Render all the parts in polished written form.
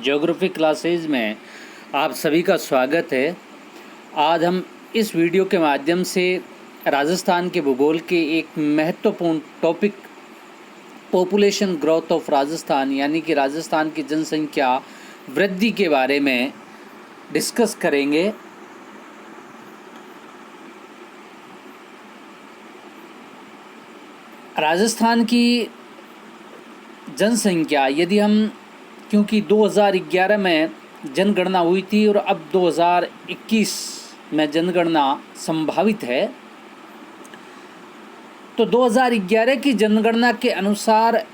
Geography classes में आप सभी का स्वागत है। आज हम इस वीडियो के माध्यम से राजस्थान के भूगोल के एक महत्वपूर्ण topic population growth of Rajasthan यानी कि राजस्थान की जनसंख्या वृद्धि के बारे में डिस्कस करेंगे। राजस्थान की जनसंख्या यदि हम, क्योंकि 2011 में जनगणना हुई थी और अब 2021 में जनगणना संभावित है, तो 2011 की जनगणना के अनुसार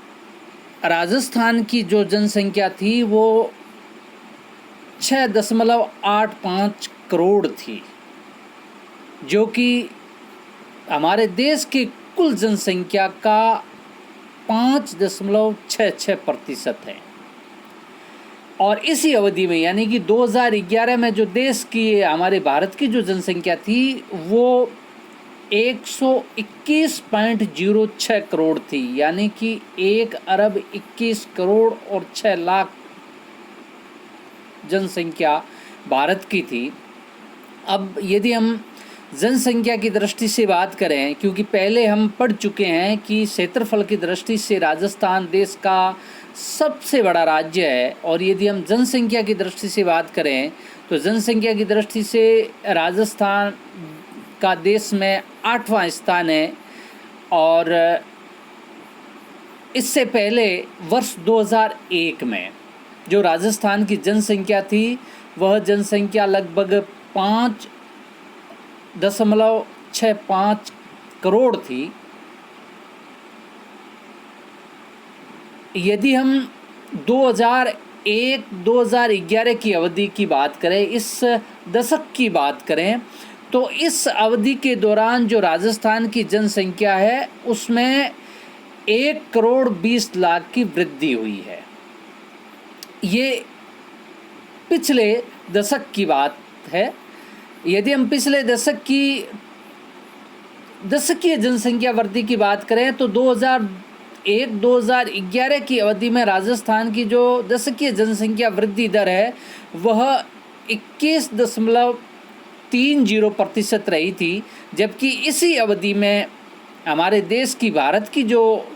राजस्थान की जो जनसंख्या थी वो 6.85 करोड़ थी, जो कि हमारे देश की कुल जनसंख्या का 5.66% है। और इसी अवधि में यानी कि 2011 में जो देश की हमारे भारत की जो जनसंख्या थी वो 121.06 करोड़ थी, यानी कि 1 अरब 21 करोड़ और 6 लाख जनसंख्या भारत की थी। अब यदि हम जनसंख्या की दृष्टि से बात करें, क्योंकि पहले हम पढ़ चुके हैं कि क्षेत्रफल की दृष्टि से राजस्थान देश का सबसे बड़ा राज्य है, और यदि हम जनसंख्या की दृष्टि से बात करें तो जनसंख्या की दृष्टि से राजस्थान का देश में 8वां स्थान है। और इससे पहले वर्ष 2001 में जो राजस्थान की जनसंख्या थी वह जनसंख्या लगभग 5.65 करोड़ थी। यदि हम 2001-2011 की अवधि की बात करें, इस दशक की बात करें, तो इस अवधि के दौरान जो राजस्थान की जनसंख्या है उसमें 1,20,00,000 की वृद्धि हुई है। ये पिछले दशक की बात है। यदि हम पिछले दशक की दशकीय जनसंख्या वृद्धि की बात करें तो 2001-2011 की अवधि में राजस्थान की जो दशकीय जनसंख्या वृद्धि दर है वह 21.30% रही थी, जबकि इसी अवधि में हमारे देश की भारत की जो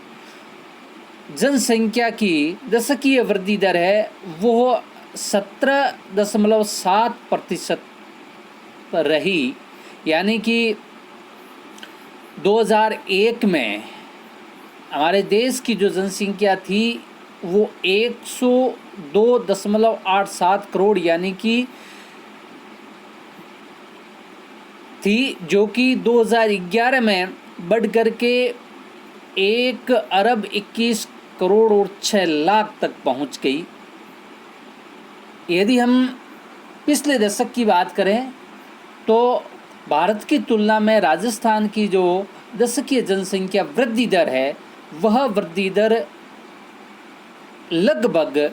जनसंख्या की दशकीय वृद्धि दर है वह 17.7% रही। यानी कि 2001 में हमारे देश की जो जनसंख्या थी वो 102.87 करोड़ यानी कि थी, जो कि 2011 में बढ़ कर के 1 अरब 21 करोड़ और 6 लाख तक पहुंच गई। यदि हम पिछले दशक की बात करें तो भारत की तुलना में राजस्थान की जो दशकीय जनसंख्या वृद्धि दर है वह वृद्धि दर लगभग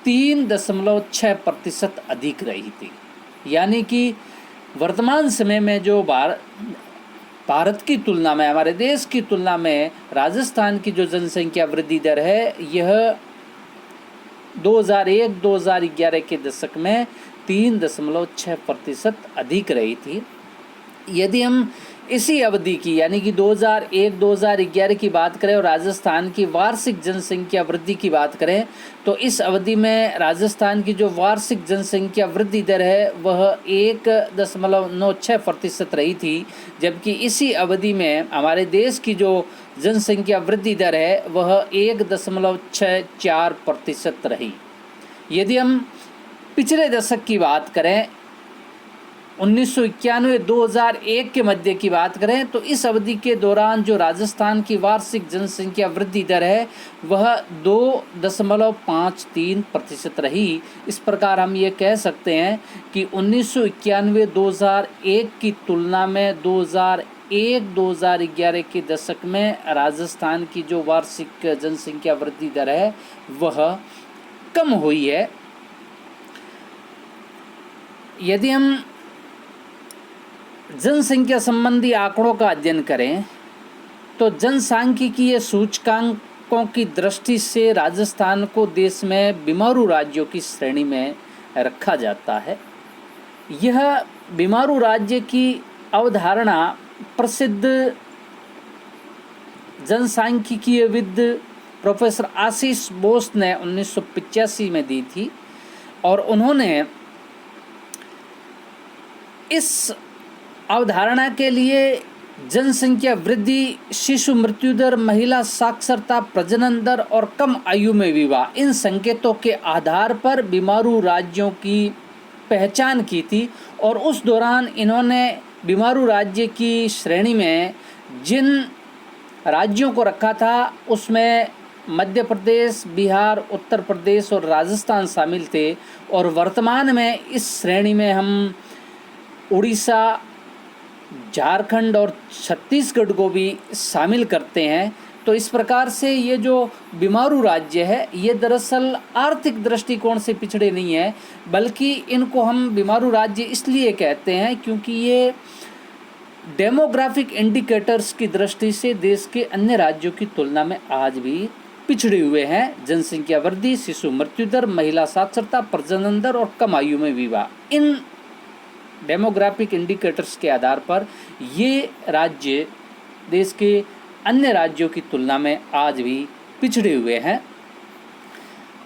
3.6% अधिक रही थी। यानी कि वर्तमान समय में जो भारत की तुलना में, हमारे देश की तुलना में राजस्थान की जो जनसंख्या वृद्धि दर है यह 2001-2011 के दशक में 3.6% अधिक रही थी। यदि हम इसी अवधि की यानी कि 2001-2011 की बात करें और राजस्थान की वार्षिक जनसंख्या वृद्धि की बात करें तो इस अवधि में राजस्थान की जो वार्षिक जनसंख्या वृद्धि दर है वह 1.96% रही थी, जबकि इसी अवधि में हमारे देश की जो जनसंख्या वृद्धि दर है वह 1.64% रही। यदि हम पिछले दशक की बात करें, 1991-2001 के मध्य की बात करें तो इस अवधि के दौरान जो राजस्थान की वार्षिक जनसंख्या वृद्धि दर है वह 2.53% रही। इस प्रकार हम ये कह सकते हैं कि 1991-2001 की तुलना में 2001-2011 के दशक में राजस्थान की जो वार्षिक जनसंख्या वृद्धि दर है वह कम हुई है। यदि हम जनसंख्या संबंधी आंकड़ों का अध्ययन करें तो जनसांख्यिकीय सूचकांक अंकों की दृष्टि से राजस्थान को देश में बीमारू राज्यों की श्रेणी में रखा जाता है। यह बीमारू राज्य की अवधारणा प्रसिद्ध जनसांख्यिकीयविद प्रोफेसर आशीष बोस ने 1985 में दी थी और उन्होंने इस अवधारणा के लिए जनसंख्या वृद्धि, शिशु मृत्यु दर, महिला साक्षरता, प्रजनन दर और कम आयु में विवाह, इन संकेतों के आधार पर बीमारू राज्यों की पहचान की थी। और उस दौरान इन्होंने बीमारू राज्य की श्रेणी में जिन राज्यों को रखा था उसमें मध्य प्रदेश, बिहार, उत्तर प्रदेश और राजस्थान शामिल थे। और वर्तमान में इस श्रेणी में हम उड़ीसा, झारखंड और छत्तीसगढ़ को भी शामिल करते हैं। तो इस प्रकार से ये जो बीमारू राज्य है ये दरअसल आर्थिक दृष्टिकोण से पिछड़े नहीं है, बल्कि इनको हम बीमारू राज्य इसलिए कहते हैं क्योंकि ये डेमोग्राफिक इंडिकेटर्स की दृष्टि से देश के अन्य राज्यों की तुलना में आज भी पिछड़े हुए हैं। जनसंख्या वृद्धि, शिशु मृत्यु दर, महिला साक्षरता, प्रजनन दर और कम आयु में विवाह, इन डेमोग्राफिक इंडिकेटर्स के आधार पर ये राज्य देश के अन्य राज्यों की तुलना में आज भी पिछड़े हुए हैं।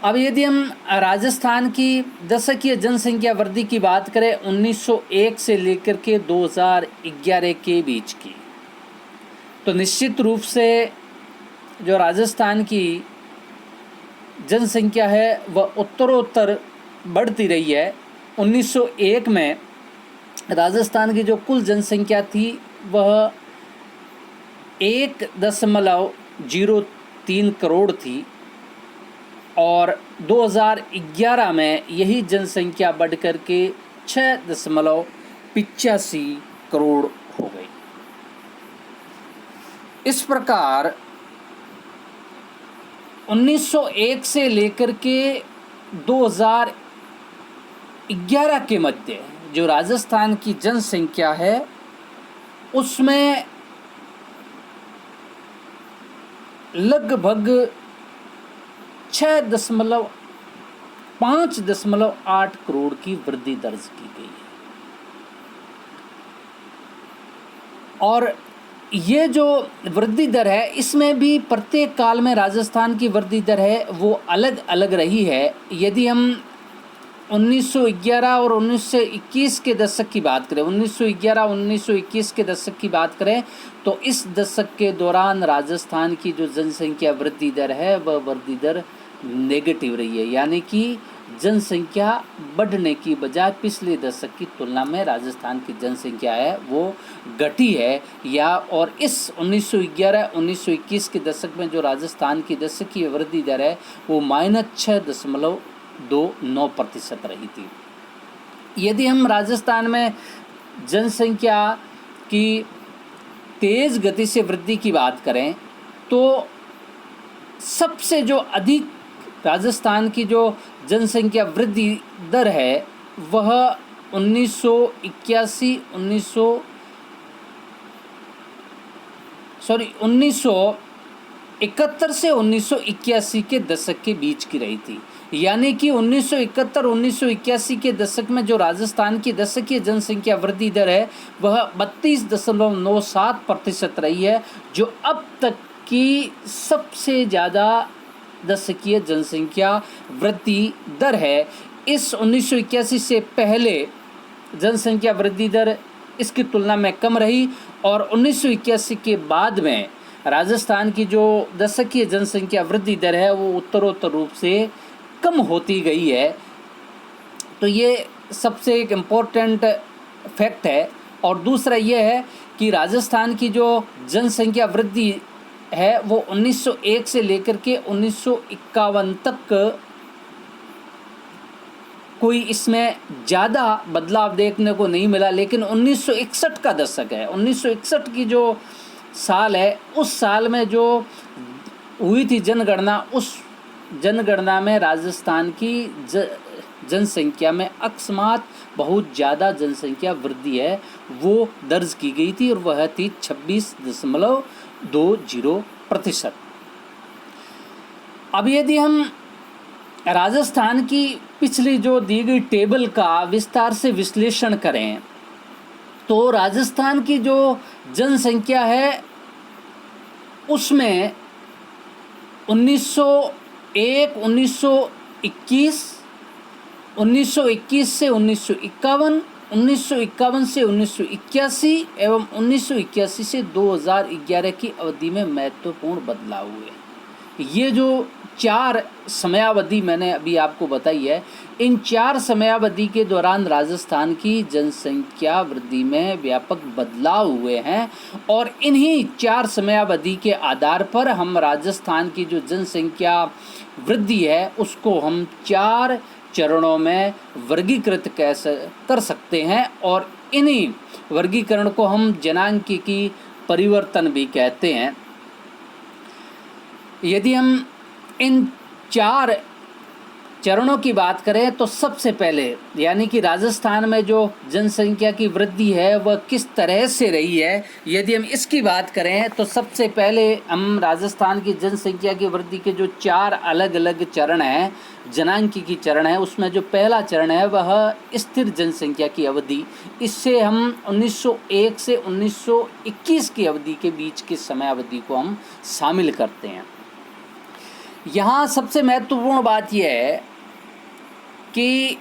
अब यदि हम राजस्थान की दशकीय जनसंख्या वृद्धि की बात करें 1901 से लेकर के 2011 के बीच की, तो निश्चित रूप से जो राजस्थान की जनसंख्या है वह उत्तरोत्तर बढ़ती रही है। 1901 में राजस्थान की जो कुल जनसंख्या थी वह 1.03 करोड़ थी और 2011 में यही जनसंख्या बढ़कर के 6.85 करोड़ हो गई। इस प्रकार 1901 से लेकर के 2011 के मध्य जो राजस्थान की जनसंख्या है उसमें लगभग 5.8 करोड़ की वृद्धि दर्ज की गई है। और ये जो वृद्धि दर है इसमें भी प्रत्येक काल में राजस्थान की वृद्धि दर है वो अलग अलग रही है। यदि हम 1911 और 1921 के दशक की बात करें, 1911-1921 के दशक की बात करें तो इस दशक के दौरान राजस्थान की जो जनसंख्या वृद्धि दर है वह वृद्धि दर नेगेटिव रही है, यानी कि जनसंख्या बढ़ने की बजाय पिछले दशक की तुलना में राजस्थान की जनसंख्या है वो घटी है। या और इस 1911-1921 के दशक में जो राजस्थान की दशकीय वृद्धि दर है वो -6.29% रही थी। यदि हम राजस्थान में जनसंख्या की तेज़ गति से वृद्धि की बात करें तो सबसे जो अधिक राजस्थान की जो जनसंख्या वृद्धि दर है वह 1971 से 1981 के दशक के बीच की रही थी। यानी कि 1971-1981 के दशक में जो राजस्थान की दशकीय जनसंख्या वृद्धि दर है वह 32.97% रही है, जो अब तक की सबसे ज़्यादा दशकीय जनसंख्या वृद्धि दर है। इस 1981 से पहले जनसंख्या वृद्धि दर इसकी तुलना में कम रही और 1981 के बाद में राजस्थान की जो दशकीय जनसंख्या वृद्धि दर है वो उत्तरोत्तर रूप से कम होती गई है। तो ये सबसे एक इम्पोर्टेंट फैक्ट है। और दूसरा ये है कि राजस्थान की जो जनसंख्या वृद्धि है वो 1901 से लेकर के 1951 तक कोई इसमें ज़्यादा बदलाव देखने को नहीं मिला। लेकिन 1961 का दशक है, 1961 की जो साल है उस साल में जो हुई थी जनगणना, उस जनगणना में राजस्थान की जनसंख्या में अकस्मात बहुत ज़्यादा जनसंख्या वृद्धि है वो दर्ज की गई थी और वह थी 26.20%। अब यदि हम राजस्थान की पिछली जो दी गई टेबल का विस्तार से विश्लेषण करें तो राजस्थान की जो जनसंख्या है उसमें 1901, 1921, 1921 से 1951, 1951 से 1981 एवं 1981 से 2011 की अवधि में महत्वपूर्ण बदलाव हुए। ये जो 4 समयावधि मैंने अभी आपको बताई है, इन 4 समयावधि के दौरान राजस्थान की जनसंख्या वृद्धि में व्यापक बदलाव हुए हैं और इन्हीं 4 समयावधि के आधार पर हम राजस्थान की जो जनसंख्या वृद्धि है उसको हम 4 चरणों में वर्गीकृत कर सकते हैं और इन्हीं वर्गीकरण को हम जनांकिकी परिवर्तन भी कहते हैं। यदि हम इन 4 चरणों की बात करें तो सबसे पहले यानी कि राजस्थान में जो जनसंख्या की वृद्धि है वह किस तरह से रही है, यदि हम इसकी बात करें तो सबसे पहले हम राजस्थान की जनसंख्या की वृद्धि के जो 4 अलग अलग चरण हैं, जनांकिकी चरण है, उसमें जो पहला चरण है वह स्थिर जनसंख्या की अवधि। इससे हम 1901 से 1921 की अवधि के बीच की समय अवधि को हम शामिल करते हैं। यहाँ सबसे महत्वपूर्ण बात यह है कि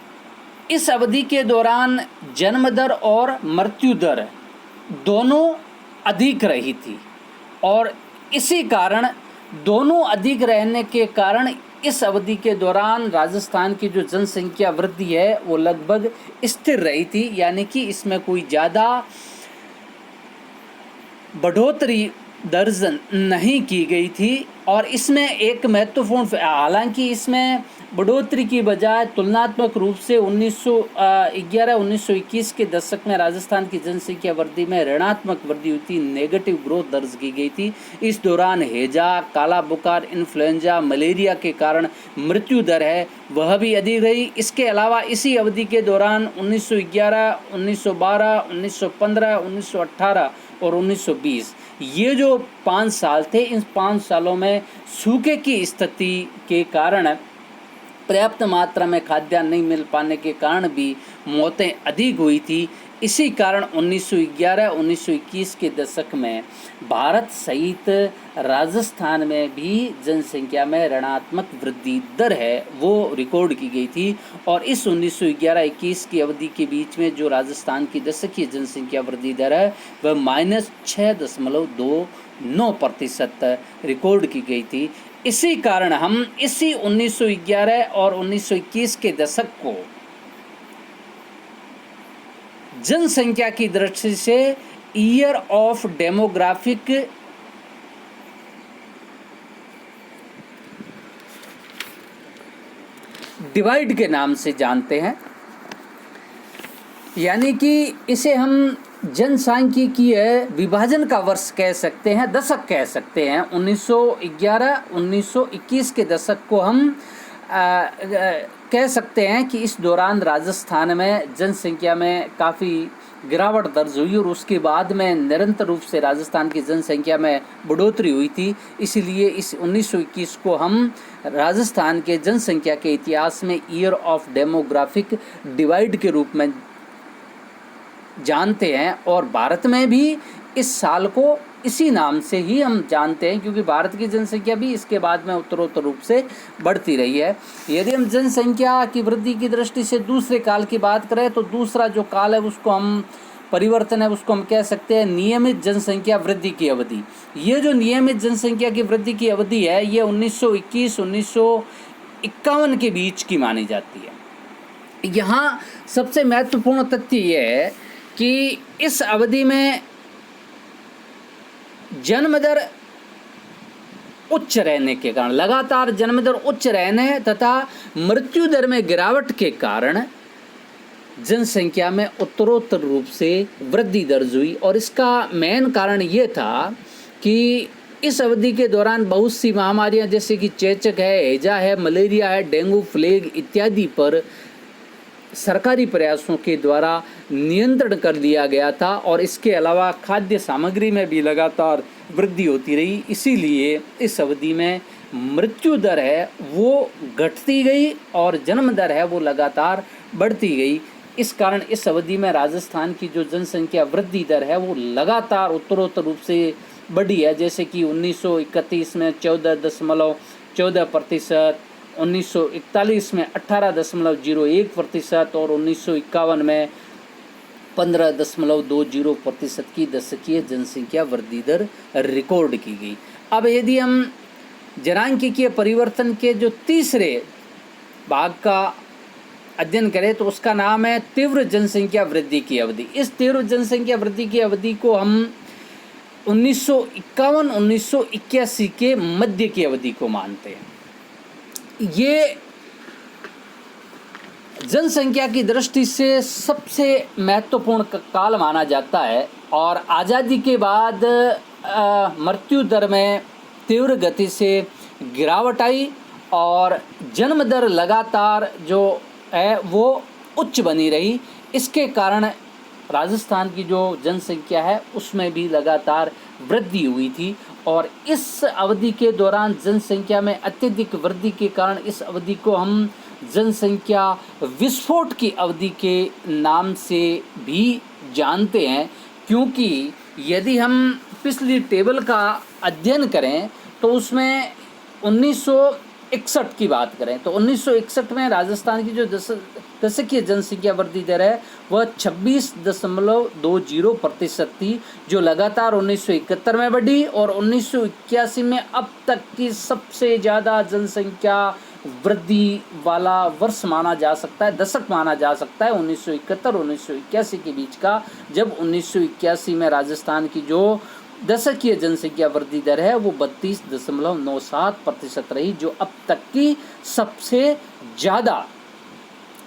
इस अवधि के दौरान जन्म दर और मृत्यु दर दोनों अधिक रही थी और इसी कारण दोनों अधिक रहने के कारण इस अवधि के दौरान राजस्थान की जो जनसंख्या वृद्धि है वो लगभग स्थिर रही थी, यानी कि इसमें कोई ज़्यादा बढ़ोतरी दर्ज नहीं की गई थी। और इसमें एक महत्वपूर्ण, हालांकि इसमें बढ़ोतरी की बजाय तुलनात्मक रूप से 1911-1921 के दशक में राजस्थान की जनसंख्या वृद्धि में ऋणात्मक वृद्धि हुई थी, नेगेटिव ग्रोथ दर्ज की गई थी। इस दौरान हैजा, काला बुखार, इन्फ्लुएंजा, मलेरिया के कारण मृत्यु दर है वह भी अधिक रही। इसके अलावा इसी अवधि के दौरान 1911, 1912, 1915, 1918 और 1920 ये जो 5 साल थे, इन 5 सालों में सूखे की स्थिति के कारण पर्याप्त मात्रा में खाद्यान्न नहीं मिल पाने के कारण भी मौतें अधिक हुई थी। इसी कारण 1911-1921 के दशक में भारत सहित राजस्थान में भी जनसंख्या में ऋणात्मक वृद्धि दर है वो रिकॉर्ड की गई थी। और इस 1911-21 की अवधि के बीच में जो राजस्थान की दशकीय जनसंख्या वृद्धि दर है वह -6.29% रिकॉर्ड की गई थी। इसी कारण हम इसी 1911 और 1921 के दशक को जनसंख्या की दृष्टि से ईयर ऑफ डेमोग्राफिक डिवाइड के नाम से जानते हैं, यानी कि इसे हम जनसांख्यिकीय विभाजन का वर्ष कह सकते हैं, दशक कह सकते हैं। 1911-1921 के दशक को हम कह सकते हैं कि इस दौरान राजस्थान में जनसंख्या में काफ़ी गिरावट दर्ज हुई और उसके बाद में निरंतर रूप से राजस्थान की जनसंख्या में बढ़ोतरी हुई थी। इसीलिए इस 1921 को हम राजस्थान के जनसंख्या के इतिहास में ईयर ऑफ डेमोग्राफिक डिवाइड के रूप में जानते हैं। और भारत में भी इस साल को इसी नाम से ही हम जानते हैं, क्योंकि भारत की जनसंख्या भी इसके बाद में उत्तरोत्तर रूप से बढ़ती रही है। यदि हम जनसंख्या की वृद्धि की दृष्टि से दूसरे काल की बात करें तो दूसरा जो काल है उसको हम परिवर्तन है उसको हम कह सकते हैं नियमित जनसंख्या वृद्धि की अवधि। ये जो नियमित जनसंख्या की वृद्धि की अवधि है ये 1921-1951 के बीच की मानी जाती है। यहाँ सबसे महत्वपूर्ण तथ्य ये है कि इस अवधि में जन्म दर उच्च रहने के कारण, लगातार जन्म दर उच्च रहने तथा मृत्यु दर में गिरावट के कारण जनसंख्या में उत्तरोत्तर रूप से वृद्धि दर्ज हुई। और इसका मेन कारण ये था कि इस अवधि के दौरान बहुत सी महामारियां जैसे कि चेचक है, हैजा है, मलेरिया है, डेंगू, प्लेग इत्यादि पर सरकारी प्रयासों के द्वारा नियंत्रण कर दिया गया था। और इसके अलावा खाद्य सामग्री में भी लगातार वृद्धि होती रही। इसीलिए इस अवधि में मृत्यु दर है वो घटती गई और जन्म दर है वो लगातार बढ़ती गई। इस कारण इस अवधि में राजस्थान की जो जनसंख्या वृद्धि दर है वो लगातार उत्तरोत्तर रूप से बढ़ी है। जैसे कि 1931 में 14.14%, 1941 में 18.01% और 1951 में 15.20% की दशकीय जनसंख्या वृद्धि दर रिकॉर्ड की गई। अब यदि हम जनांकीय परिवर्तन के जो तीसरे भाग का अध्ययन करें तो उसका नाम है तीव्र जनसंख्या वृद्धि की अवधि। इस तीव्र जनसंख्या वृद्धि की अवधि को हम 1951-1981 के मध्य की अवधि को मानते हैं। ये जनसंख्या की दृष्टि से सबसे महत्वपूर्ण काल माना जाता है और आज़ादी के बाद मृत्यु दर में तीव्र गति से गिरावट आई और जन्म दर लगातार जो है वो उच्च बनी रही। इसके कारण राजस्थान की जो जनसंख्या है उसमें भी लगातार वृद्धि हुई थी और इस अवधि के दौरान जनसंख्या में अत्यधिक वृद्धि के कारण इस अवधि को हम जनसंख्या विस्फोट की अवधि के नाम से भी जानते हैं। क्योंकि यदि हम पिछली टेबल का अध्ययन करें तो उसमें 1961 की बात करें तो 1961 में राजस्थान की जो दशकीय जनसंख्या वृद्धि दर है वह 26.20% थी, जो लगातार 1971 में बढ़ी और 1981 में अब तक की सबसे ज़्यादा जनसंख्या वृद्धि वाला वर्ष माना जा सकता है, दशक माना जा सकता है 1971-1981 के बीच का, जब 1981 में राजस्थान की जो दशकीय जनसंख्या वृद्धि दर है वो 32.97% रही, जो अब तक की सबसे ज़्यादा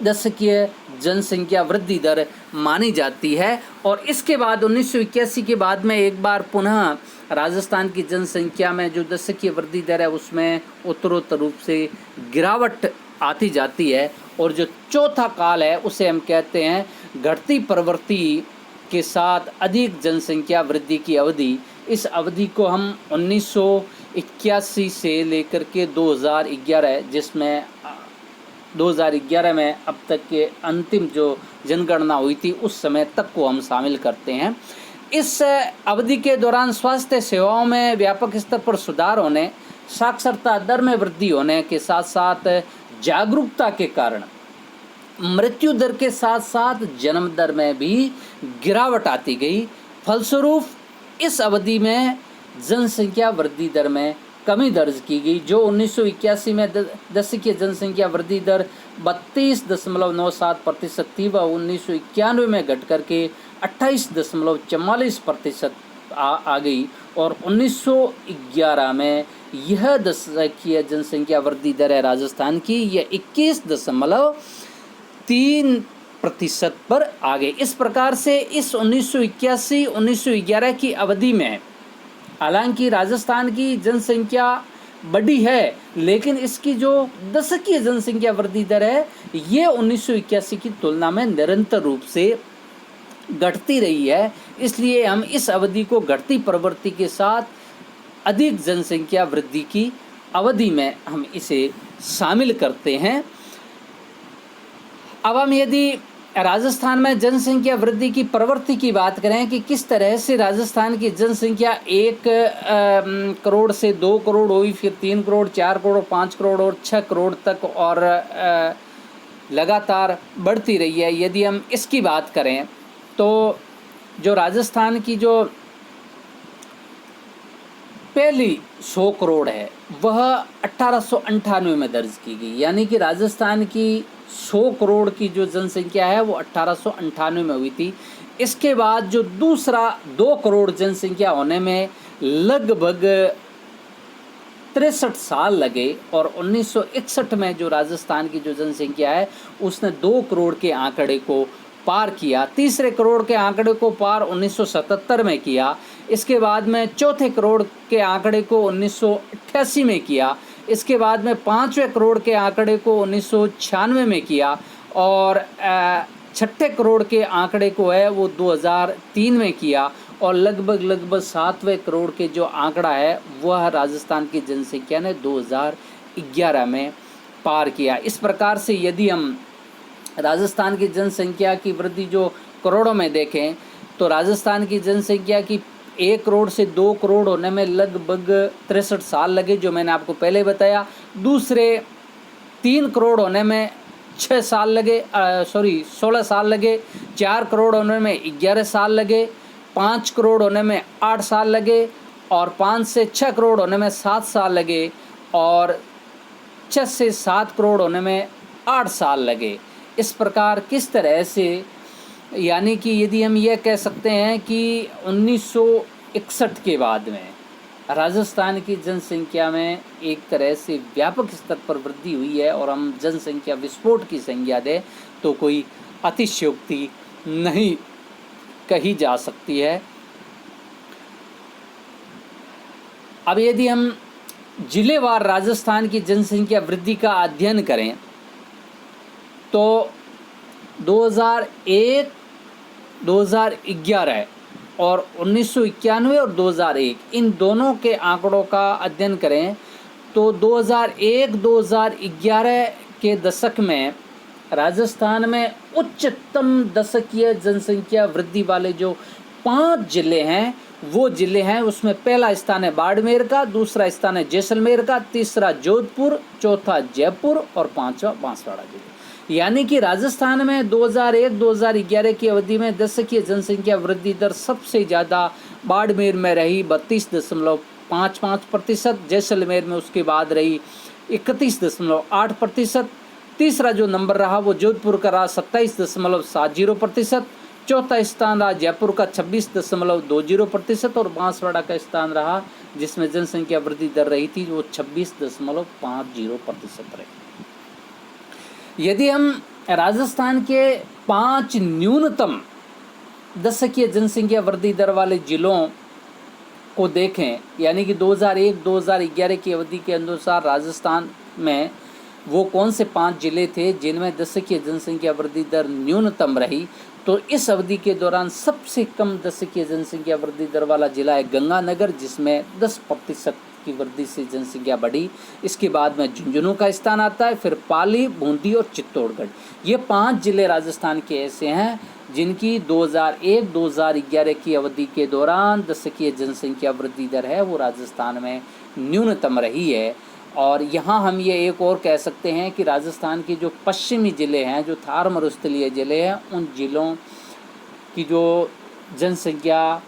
दशकीय जनसंख्या वृद्धि दर मानी जाती है। और इसके बाद 1981 के बाद में एक बार पुनः राजस्थान की जनसंख्या में जो दशकीय वृद्धि दर है उसमें उत्तरोत्तर रूप से गिरावट आती जाती है। और जो चौथा काल है उसे हम कहते हैं घटती प्रवृत्ति के साथ अधिक जनसंख्या वृद्धि की अवधि। इस अवधि को हम 1981 से लेकर के 2011, जिसमें 2011 में अब तक के अंतिम जो जनगणना हुई थी उस समय तक को हम शामिल करते हैं। इस अवधि के दौरान स्वास्थ्य सेवाओं में व्यापक स्तर पर सुधार होने, साक्षरता दर में वृद्धि होने के साथ साथ जागरूकता के कारण मृत्यु दर के साथ साथ जन्म दर में भी गिरावट आती गई। फलस्वरूप इस अवधि में जनसंख्या वृद्धि दर में कमी दर्ज की गई, जो 1981 में दशकीय जनसंख्या वृद्धि दर 32.97% थी वह 1991 में घट करके 28.44% आ गई और 1911 में यह दशकीय जनसंख्या वृद्धि दर है राजस्थान की यह 21.3% पर आ गई। इस प्रकार से इस 1981-1911 की अवधि में हालांकि राजस्थान की जनसंख्या बढ़ी है, लेकिन इसकी जो दशकीय जनसंख्या वृद्धि दर है ये 1981 की तुलना में निरंतर रूप से घटती रही है। इसलिए हम इस अवधि को घटती प्रवृत्ति के साथ अधिक जनसंख्या वृद्धि की अवधि में हम इसे शामिल करते हैं। अब हम यदि राजस्थान में जनसंख्या वृद्धि की प्रवृत्ति की बात करें कि किस तरह से राजस्थान की जनसंख्या 1 करोड़ से 2 करोड़ हुई, फिर 3 करोड़, 4 करोड़, 5 करोड़ और 6 करोड़ तक और लगातार बढ़ती रही है। यदि हम इसकी बात करें तो जो राजस्थान की जो पहली 100 करोड़ है वह 1898 में दर्ज की गई, यानी कि राजस्थान की 100 करोड़ की जो जनसंख्या है वो 1898 में हुई थी। इसके बाद जो दूसरा 2 करोड़ जनसंख्या होने में लगभग 63 साल लगे और 1961 में जो राजस्थान की जो जनसंख्या है उसने 2 करोड़ के आंकड़े को पार किया। तीसरे करोड़ के आंकड़े को पार 1977 में किया। इसके बाद में चौथे करोड़ के आंकड़े को 1988 में किया। इसके बाद में 5वें करोड़ के आंकड़े को 1996 में किया और छठे करोड़ के आंकड़े को है वो 2003 में किया और लगभग 7वें करोड़ के जो आंकड़ा है वह राजस्थान की जनसंख्या ने 2011 में पार किया। इस प्रकार से यदि हम राजस्थान की जनसंख्या की वृद्धि जो करोड़ों में देखें तो राजस्थान की जनसंख्या की 1 करोड़ से 2 करोड़ होने में लगभग 63 साल लगे, जो मैंने आपको पहले बताया। दूसरे 3 करोड़ होने में 16 साल लगे। 4 करोड़ होने में 11 साल लगे। 5 करोड़ होने में 8 साल लगे और 5 से 6 करोड़ होने में 7 साल लगे और 6 से 7 करोड़ होने में 8 साल लगे। इस प्रकार किस तरह से, यानी कि यदि हम यह कह सकते हैं कि 1961 के बाद में राजस्थान की जनसंख्या में एक तरह से व्यापक स्तर पर वृद्धि हुई है और हम जनसंख्या विस्फोट की संज्ञा दें तो कोई अतिशयोक्ति नहीं कही जा सकती है। अब यदि हम जिलेवार राजस्थान की जनसंख्या वृद्धि का अध्ययन करें तो 2001, 2011 और 1991 और 2001 इन दोनों के आंकड़ों का अध्ययन करें तो 2001-2011 के दशक में राजस्थान में उच्चतम दशकीय जनसंख्या वृद्धि वाले जो 5 जिले हैं वो जिले हैं, उसमें पहला स्थान है बाड़मेर का, दूसरा स्थान है जैसलमेर का, तीसरा जोधपुर, चौथा जयपुर और 5वां बांसवाड़ा जिले। यानी कि राजस्थान में 2001-2011 की अवधि में दशकीय जनसंख्या वृद्धि दर सबसे ज़्यादा बाड़मेर में रही 32.55%, जैसलमेर में उसके बाद रही 31.8%, तीसरा जो नंबर रहा वो जोधपुर का रहा 27.70%, चौथा स्थान रहा जयपुर का 26.20% और बांसवाड़ा का स्थान रहा जिसमें जनसंख्या वृद्धि दर रही थी वो 26.50% रही। यदि हम राजस्थान के 5 न्यूनतम दशकीय जनसंख्या वृद्धि दर वाले जिलों को देखें, यानी कि 2001-2011 की अवधि के अनुसार राजस्थान में वो कौन से 5 जिले थे जिनमें दशकीय जनसंख्या वृद्धि दर न्यूनतम रही, तो इस अवधि के दौरान सबसे कम दशकीय जनसंख्या वृद्धि दर वाला जिला है गंगानगर, जिसमें 10% की वृद्धि से जनसंख्या बढ़ी। इसके बाद में झुंझुनू का स्थान आता है, फिर पाली, बूंदी और चित्तौड़गढ़। ये 5 जिले राजस्थान के ऐसे हैं जिनकी 2001-2011 की अवधि के दौरान दशकीय जनसंख्या वृद्धि दर है वो राजस्थान में न्यूनतम रही है। और यहाँ हम ये एक और कह सकते हैं कि राजस्थान के जो पश्चिमी ज़िले हैं, जो थार मरुस्थलीय ज़िले हैं, उन ज़िलों की जो जनसंख्या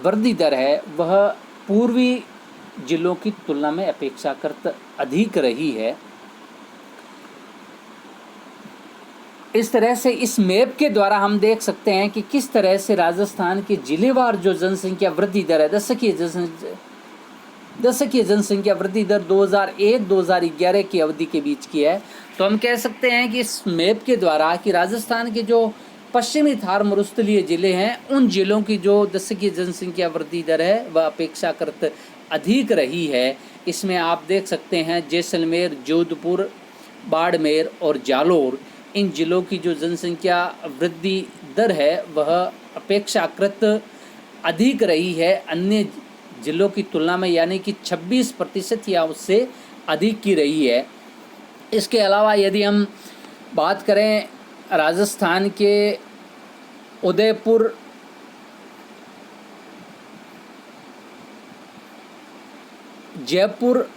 वृद्धि दर है वह पूर्वी ज़िलों की तुलना में अपेक्षाकृत अधिक रही है। इस तरह से इस मैप के द्वारा हम देख सकते हैं कि किस तरह से राजस्थान के जिलेवार जो जनसंख्या वृद्धि दर है, दशकीय जनसंख्या वृद्धि दर 2001-2011 की अवधि के बीच की है। तो हम कह सकते हैं कि इस मैप के द्वारा कि राजस्थान के जो पश्चिमी थार मरुस्थलीय ज़िले हैं उन ज़िलों की जो दशकीय जनसंख्या वृद्धि दर है वह अपेक्षाकृत अधिक रही है। इसमें आप देख सकते हैं जैसलमेर, जोधपुर, बाड़मेर और जालोर, इन ज़िलों की जो जनसंख्या वृद्धि दर है वह अपेक्षाकृत अधिक रही है अन्य ज़िलों की तुलना में, यानी कि 26% या उससे अधिक की रही है। इसके अलावा यदि हम बात करें राजस्थान के उदयपुर, जयपुर,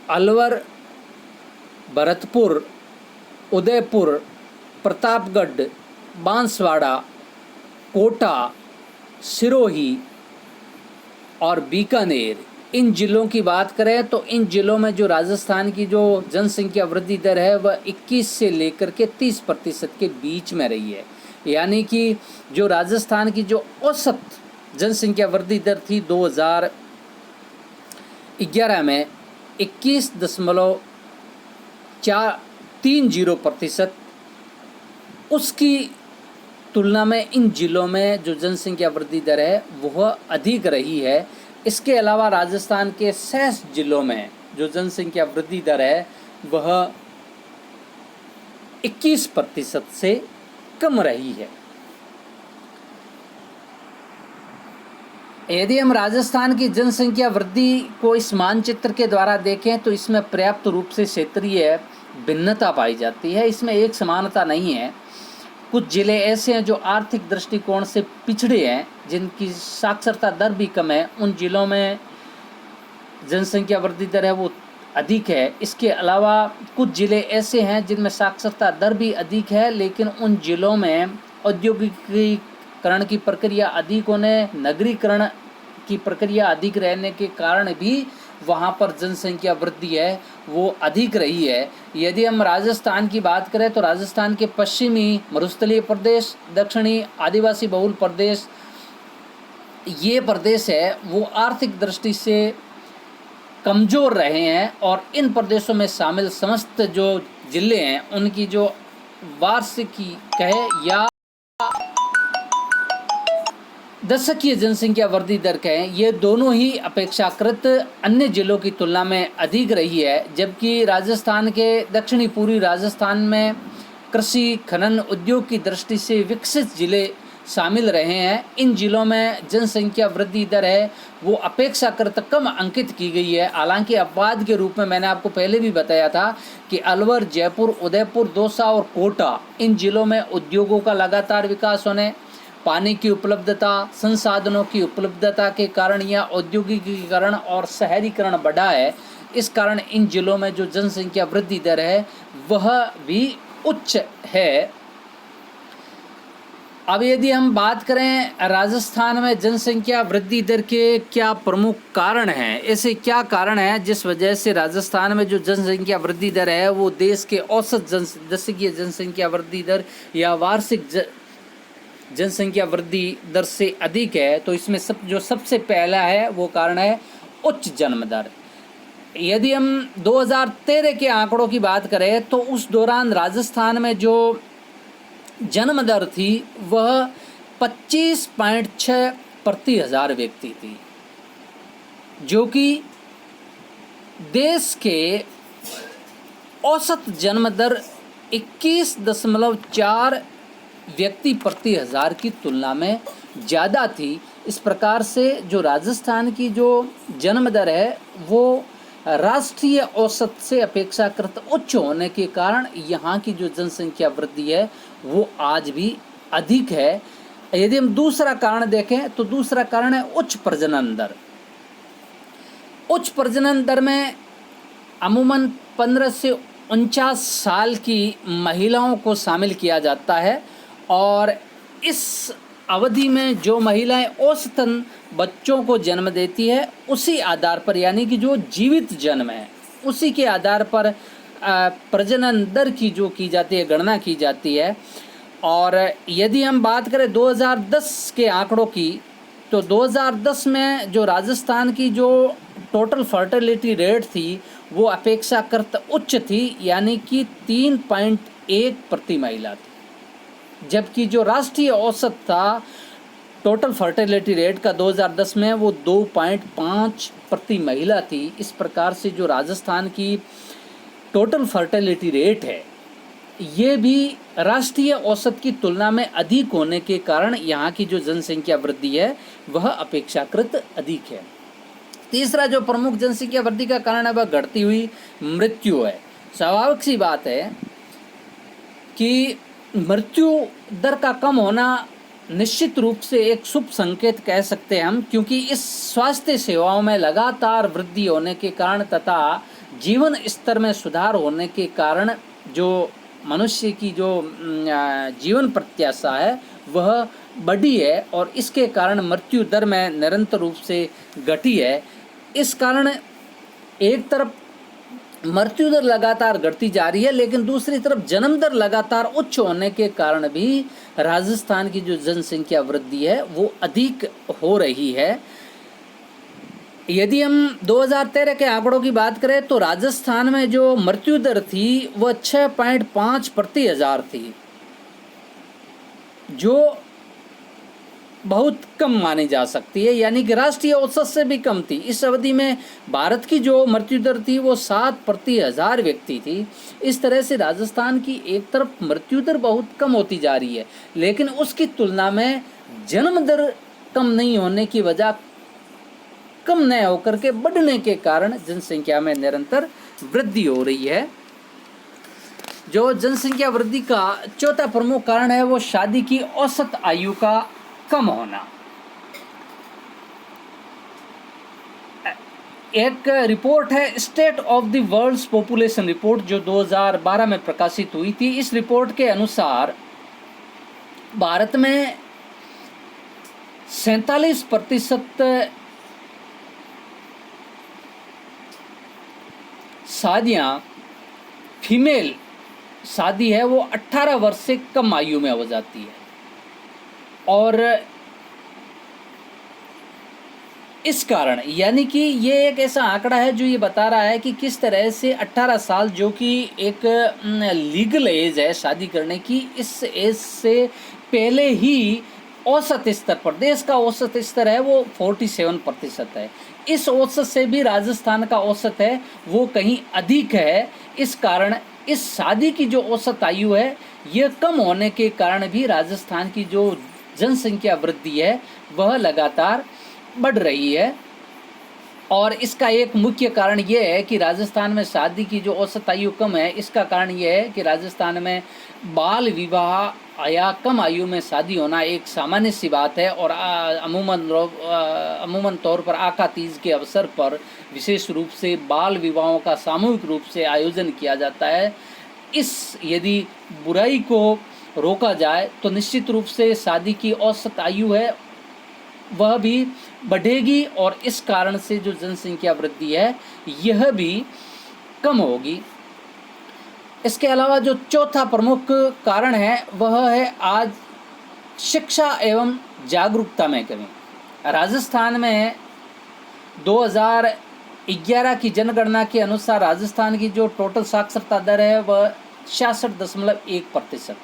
अलवर, भरतपुर, उदयपुर, प्रतापगढ़, बांसवाड़ा, कोटा, सिरोही और बीकानेर, इन ज़िलों की बात करें तो इन ज़िलों में जो राजस्थान की जो जनसंख्या वृद्धि दर है वह 21 से लेकर के 30% के बीच में रही है। यानी कि जो राजस्थान की जो औसत जनसंख्या वृद्धि दर थी 2011 में 21.30%, उसकी तुलना में इन ज़िलों में जो जनसंख्या वृद्धि दर है वह अधिक रही है। इसके अलावा राजस्थान के शेष ज़िलों में जो जनसंख्या वृद्धि दर है वह 21% से कम रही है। यदि हम राजस्थान की जनसंख्या वृद्धि को इस मानचित्र के द्वारा देखें तो इसमें पर्याप्त रूप से क्षेत्रीय भिन्नता पाई जाती है, इसमें एक समानता नहीं है। कुछ जिले ऐसे हैं जो आर्थिक दृष्टिकोण से पिछड़े हैं, जिनकी साक्षरता दर भी कम है, उन जिलों में जनसंख्या वृद्धि दर है वो अधिक है। इसके अलावा कुछ जिले ऐसे हैं जिनमें साक्षरता दर भी अधिक है, लेकिन उन जिलों में औद्योगिकीकरण की प्रक्रिया अधिक होने, नगरीकरण की प्रक्रिया अधिक रहने के कारण भी वहाँ पर जनसंख्या वृद्धि है वो अधिक रही है। यदि हम राजस्थान की बात करें तो राजस्थान के पश्चिमी मरुस्थलीय प्रदेश, दक्षिणी आदिवासी बहुल प्रदेश, ये प्रदेश है वो आर्थिक दृष्टि से कमज़ोर रहे हैं, और इन प्रदेशों में शामिल समस्त जो जिले हैं उनकी जो वार्षिकी कहे या दशकीय जनसंख्या वृद्धि दर कहें, ये दोनों ही अपेक्षाकृत अन्य जिलों की तुलना में अधिक रही है। जबकि राजस्थान के दक्षिणी पूर्वी राजस्थान में कृषि खनन उद्योग की दृष्टि से विकसित जिले शामिल रहे हैं। इन जिलों में जनसंख्या वृद्धि दर है वो अपेक्षाकृत कम अंकित की गई है। हालांकि अपवाद के रूप में मैंने आपको पहले भी बताया था कि अलवर, जयपुर, उदयपुर, दौसा और कोटा, इन जिलों में उद्योगों का लगातार विकास होने, पानी की उपलब्धता, संसाधनों की उपलब्धता के कारण या औद्योगिकीकरण और शहरीकरण बढ़ा है। इस कारण इन जिलों में जो जनसंख्या वृद्धि दर है वह भी उच्च है। अब यदि हम बात करें राजस्थान में जनसंख्या वृद्धि दर के क्या प्रमुख कारण हैं, ऐसे क्या कारण हैं जिस वजह से राजस्थान में जो जनसंख्या वृद्धि दर है वो देश के औसत दशकीय जनसंख्या वृद्धि दर या वार्षिक जनसंख्या वृद्धि दर से अधिक है। तो इसमें सबसे पहला है वो कारण है उच्च जन्म दर। यदि हम 2013 के आंकड़ों की बात करें तो उस दौरान राजस्थान में जो जन्म दर थी वह 25.6 प्रति हजार व्यक्ति थी, जो कि देश के औसत जन्म दर 21.4 व्यक्ति प्रति हजार की तुलना में ज़्यादा थी। इस प्रकार से जो राजस्थान की जो जन्म दर है वो राष्ट्रीय औसत से अपेक्षाकृत उच्च होने के कारण यहाँ की जो जनसंख्या वृद्धि है वो आज भी अधिक है। यदि हम दूसरा कारण देखें तो दूसरा कारण है उच्च प्रजनन दर। उच्च प्रजनन दर में अमूमन 15 से 49 साल की महिलाओं को शामिल किया जाता है, और इस अवधि में जो महिलाएं औसतन बच्चों को जन्म देती है उसी आधार पर, यानी कि जो जीवित जन्म है उसी के आधार पर प्रजनन दर की जो की जाती है, गणना की जाती है। और यदि हम बात करें 2010 के आंकड़ों की, तो 2010 में जो राजस्थान की जो टोटल फर्टिलिटी रेट थी वो अपेक्षाकृत उच्च थी, यानी कि 3.1 प्रति महिला थी, जबकि जो राष्ट्रीय औसत था टोटल फर्टिलिटी रेट का 2010 में वो 2.5 प्रति महिला थी। इस प्रकार से जो राजस्थान की टोटल फर्टिलिटी रेट है ये भी राष्ट्रीय औसत की तुलना में अधिक होने के कारण यहाँ की जो जनसंख्या वृद्धि है वह अपेक्षाकृत अधिक है। तीसरा जो प्रमुख जनसंख्या वृद्धि का कारण है वह घटती हुई मृत्यु है। स्वाभाविक सी बात है कि मृत्यु दर का कम होना निश्चित रूप से एक शुभ संकेत कह सकते हैं हम, क्योंकि इस स्वास्थ्य सेवाओं में लगातार वृद्धि होने के कारण तथा जीवन स्तर में सुधार होने के कारण जो मनुष्य की जो जीवन प्रत्याशा है वह बढ़ी है, और इसके कारण मृत्यु दर में निरंतर रूप से घटी है। इस कारण एक तरफ मृत्यु दर लगातार घटती जा रही है, लेकिन दूसरी तरफ जन्म दर लगातार उच्च होने के कारण भी राजस्थान की जो जनसंख्या वृद्धि है वो अधिक हो रही है। यदि हम 2013 के आंकड़ों की बात करें तो राजस्थान में जो मृत्यु दर थी वह 6.5 प्रति हजार थी, जो बहुत कम मानी जा सकती है, यानी कि राष्ट्रीय औसत से भी कम थी। इस अवधि में भारत की जो मृत्यु दर थी वो 7 प्रति हजार व्यक्ति थी। इस तरह से राजस्थान की एक तरफ मृत्यु दर बहुत कम होती जा रही है, लेकिन उसकी तुलना में जन्म दर कम नहीं होने की वजह कम न होकर के बढ़ने के कारण जनसंख्या में निरंतर वृद्धि हो रही है। जो जनसंख्या वृद्धि का चौथा प्रमुख कारण है वो शादी की औसत आयु का कम होना। एक रिपोर्ट है state of the world's population report जो 2012 में प्रकाशित हुई थी। इस रिपोर्ट के अनुसार भारत में 47% शादियां फीमेल शादी है वो 18 वर्ष से कम आयु में हो जाती है। और इस कारण यानी कि ये एक ऐसा आंकड़ा है जो ये बता रहा है कि किस तरह से 18 साल जो कि एक लीगल एज है शादी करने की, इस एज से पहले ही औसत स्तर पर देश का औसत स्तर है वो 47% है। इस औसत से भी राजस्थान का औसत है वो कहीं अधिक है। इस कारण इस शादी की जो औसत आयु है ये कम होने के कारण भी राजस्थान की जो जनसंख्या वृद्धि है वह लगातार बढ़ रही है। और इसका एक मुख्य कारण ये है कि राजस्थान में शादी की जो औसत आयु कम है, इसका कारण ये है कि राजस्थान में बाल विवाह या कम आयु में शादी होना एक सामान्य सी बात है। और अमूमन तौर पर आका तीज के अवसर पर विशेष रूप से बाल विवाहों का सामूहिक रूप से आयोजन किया जाता है। यदि बुराई को रोका जाए तो निश्चित रूप से शादी की औसत आयु है वह भी बढ़ेगी और इस कारण से जो जनसंख्या वृद्धि है यह भी कम होगी। इसके अलावा जो चौथा प्रमुख कारण है वह है आज शिक्षा एवं जागरूकता में कमी। राजस्थान में 2011 की जनगणना के अनुसार राजस्थान की जो टोटल साक्षरता दर है वह 66.1%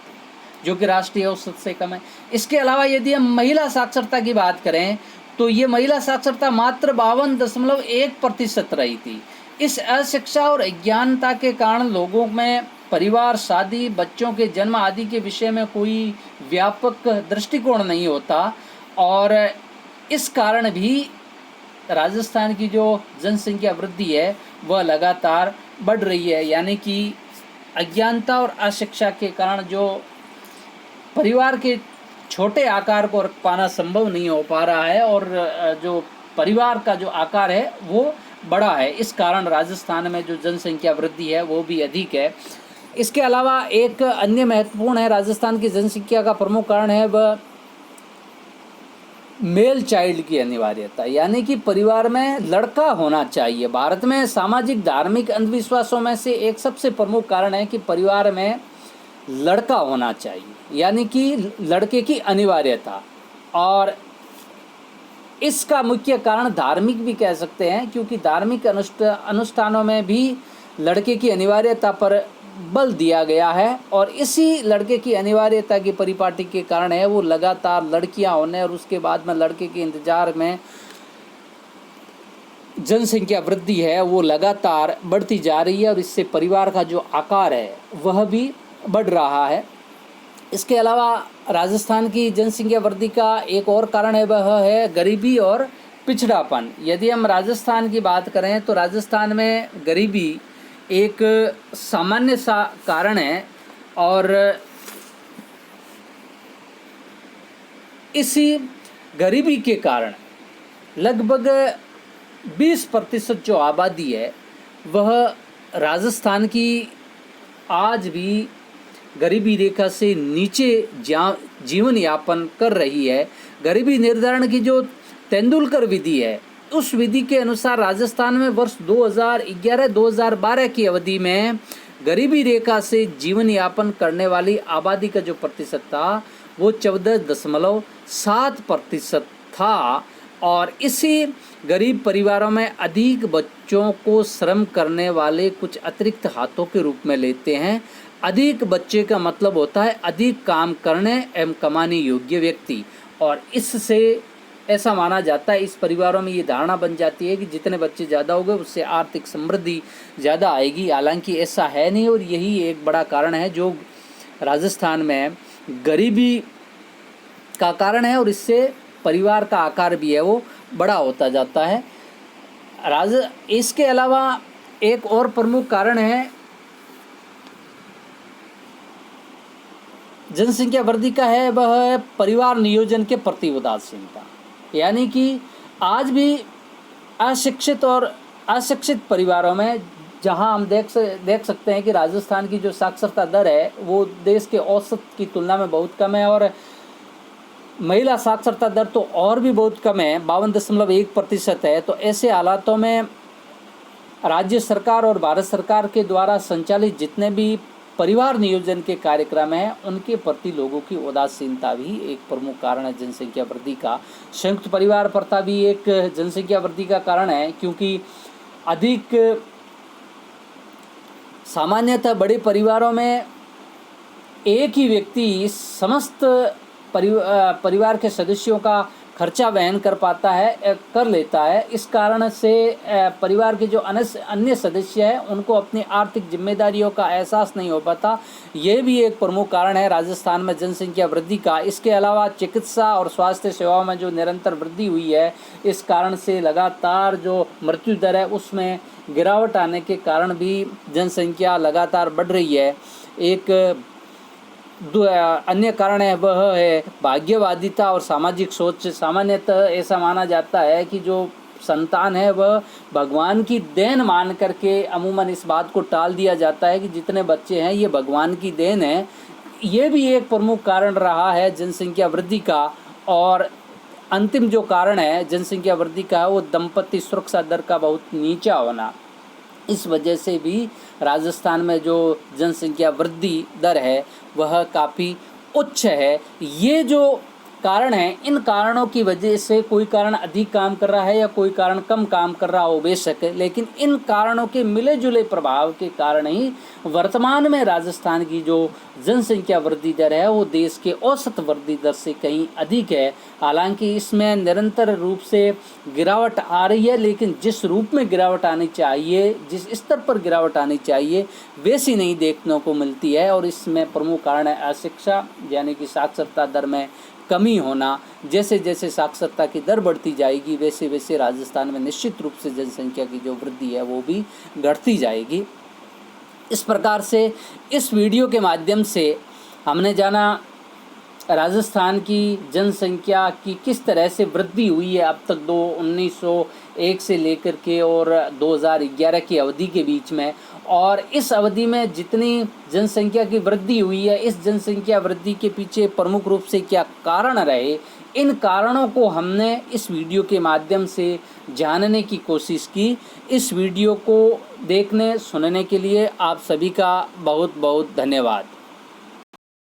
जो कि राष्ट्रीय औसत से कम है। इसके अलावा यदि हम महिला साक्षरता की बात करें तो ये महिला साक्षरता मात्र 52.1% रही थी। इस अशिक्षा और अज्ञानता के कारण लोगों में परिवार, शादी, बच्चों के जन्म आदि के विषय में कोई व्यापक दृष्टिकोण नहीं होता और इस कारण भी राजस्थान की जो जनसंख्या वृद्धि है वह लगातार बढ़ रही है। यानी कि अज्ञानता और अशिक्षा के कारण जो परिवार के छोटे आकार को रख पाना संभव नहीं हो पा रहा है और जो परिवार का जो आकार है वो बड़ा है। इस कारण राजस्थान में जो जनसंख्या वृद्धि है वो भी अधिक है। इसके अलावा एक अन्य महत्वपूर्ण है राजस्थान की जनसंख्या का प्रमुख कारण है वह मेल चाइल्ड की अनिवार्यता, यानी कि परिवार में लड़का होना चाहिए। भारत में सामाजिक धार्मिक अंधविश्वासों में से एक सबसे प्रमुख कारण है कि परिवार में लड़का होना चाहिए, यानी कि लड़के की अनिवार्यता। और इसका मुख्य कारण धार्मिक भी कह सकते हैं क्योंकि धार्मिक अनुष्ठानों में भी लड़के की अनिवार्यता पर बल दिया गया है और इसी लड़के की अनिवार्यता की परिपाटी के कारण है वो लगातार लड़कियां होने और उसके बाद में लड़के के इंतजार में जनसंख्या वृद्धि है वो लगातार बढ़ती जा रही है और इससे परिवार का जो आकार है वह भी बढ़ रहा है। इसके अलावा राजस्थान की जनसंख्या वृद्धि का एक और कारण है वह है गरीबी और पिछड़ापन। यदि हम राजस्थान की बात करें तो राजस्थान में गरीबी एक सामान्य सा कारण है और इसी गरीबी के कारण लगभग 20% जो आबादी है वह राजस्थान की आज भी गरीबी रेखा से नीचे जीवन यापन कर रही है। गरीबी निर्धारण की जो तेंदुलकर विधि है उस विधि के अनुसार राजस्थान में वर्ष 2011-2012 की अवधि में गरीबी रेखा से जीवन यापन करने वाली आबादी का जो प्रतिशत था वो 14.7% था और इसी गरीब परिवारों में अधिक बच्चों को श्रम करने वाले कुछ अतिरिक्त हाथों के रूप में लेते हैं। अधिक बच्चे का मतलब होता है अधिक काम करने एवं कमाने योग्य व्यक्ति और इससे ऐसा माना जाता है, इस परिवारों में ये धारणा बन जाती है कि जितने बच्चे ज़्यादा होंगे उससे आर्थिक समृद्धि ज़्यादा आएगी। हालांकि ऐसा है नहीं और यही एक बड़ा कारण है जो राजस्थान में गरीबी का कारण है और इससे परिवार का आकार भी है वो बड़ा होता जाता है। इसके अलावा एक और प्रमुख कारण है जनसंख्या वृद्धि का है, वह है परिवार नियोजन के प्रति उदासीनता। यानी कि आज भी अशिक्षित परिवारों में, जहां हम देख सकते हैं कि राजस्थान की जो साक्षरता दर है वो देश के औसत की तुलना में बहुत कम है, और महिला साक्षरता दर तो और भी बहुत कम है, 52.1% है। तो ऐसे हालातों में राज्य सरकार और भारत सरकार के द्वारा संचालित जितने भी परिवार नियोजन के कार्यक्रम हैं उनके प्रति लोगों की उदासीनता भी एक प्रमुख कारण है जनसंख्या वृद्धि का। संयुक्त परिवार प्रथा भी एक जनसंख्या वृद्धि का कारण है, क्योंकि अधिक सामान्यतः बड़े परिवारों में एक ही व्यक्ति समस्त परिवार के सदस्यों का खर्चा वहन कर लेता है। इस कारण से परिवार के जो अन्य सदस्य हैं उनको अपनी आर्थिक जिम्मेदारियों का एहसास नहीं हो पाता। ये भी एक प्रमुख कारण है राजस्थान में जनसंख्या वृद्धि का। इसके अलावा चिकित्सा और स्वास्थ्य सेवाओं में जो निरंतर वृद्धि हुई है, इस कारण से लगातार जो मृत्यु दर है उसमें गिरावट आने के कारण भी जनसंख्या लगातार बढ़ रही है। एक अन्य कारण है वह है भाग्यवादिता और सामाजिक सोच। सामान्यतः ऐसा माना जाता है कि जो संतान है वह भगवान की देन मान करके अमूमन इस बात को टाल दिया जाता है कि जितने बच्चे हैं ये भगवान की देन है। ये भी एक प्रमुख कारण रहा है जनसंख्या वृद्धि का। और अंतिम जो कारण है जनसंख्या वृद्धि का वो दंपति सुरक्षा दर का बहुत नीचा होना। इस वजह से भी राजस्थान में जो जनसंख्या वृद्धि दर है वह काफ़ी उच्च है। ये जो कारण हैं, इन कारणों की वजह से कोई कारण अधिक काम कर रहा है या कोई कारण कम काम कर रहा हो बेशक, लेकिन इन कारणों के मिले जुले प्रभाव के कारण ही वर्तमान में राजस्थान की जो जनसंख्या वृद्धि दर है वो देश के औसत वृद्धि दर से कहीं अधिक है। हालांकि इसमें निरंतर रूप से गिरावट आ रही है, लेकिन जिस रूप में गिरावट आनी चाहिए, जिस स्तर पर गिरावट आनी चाहिए, वैसी नहीं देखने को मिलती है। और इसमें प्रमुख कारण है अशिक्षा, यानी कि साक्षरता दर में कमी होना। जैसे जैसे साक्षरता की दर बढ़ती जाएगी वैसे वैसे राजस्थान में निश्चित रूप से जनसंख्या की जो वृद्धि है वो भी घटती जाएगी। इस प्रकार से इस वीडियो के माध्यम से हमने जाना राजस्थान की जनसंख्या की किस तरह से वृद्धि हुई है अब तक 1901 से लेकर के और 2011 की अवधि के बीच में। और इस अवधि में जितनी जनसंख्या की वृद्धि हुई है, इस जनसंख्या वृद्धि के पीछे प्रमुख रूप से क्या कारण रहे, इन कारणों को हमने इस वीडियो के माध्यम से जानने की कोशिश की। इस वीडियो को देखने सुनने के लिए आप सभी का बहुत बहुत धन्यवाद।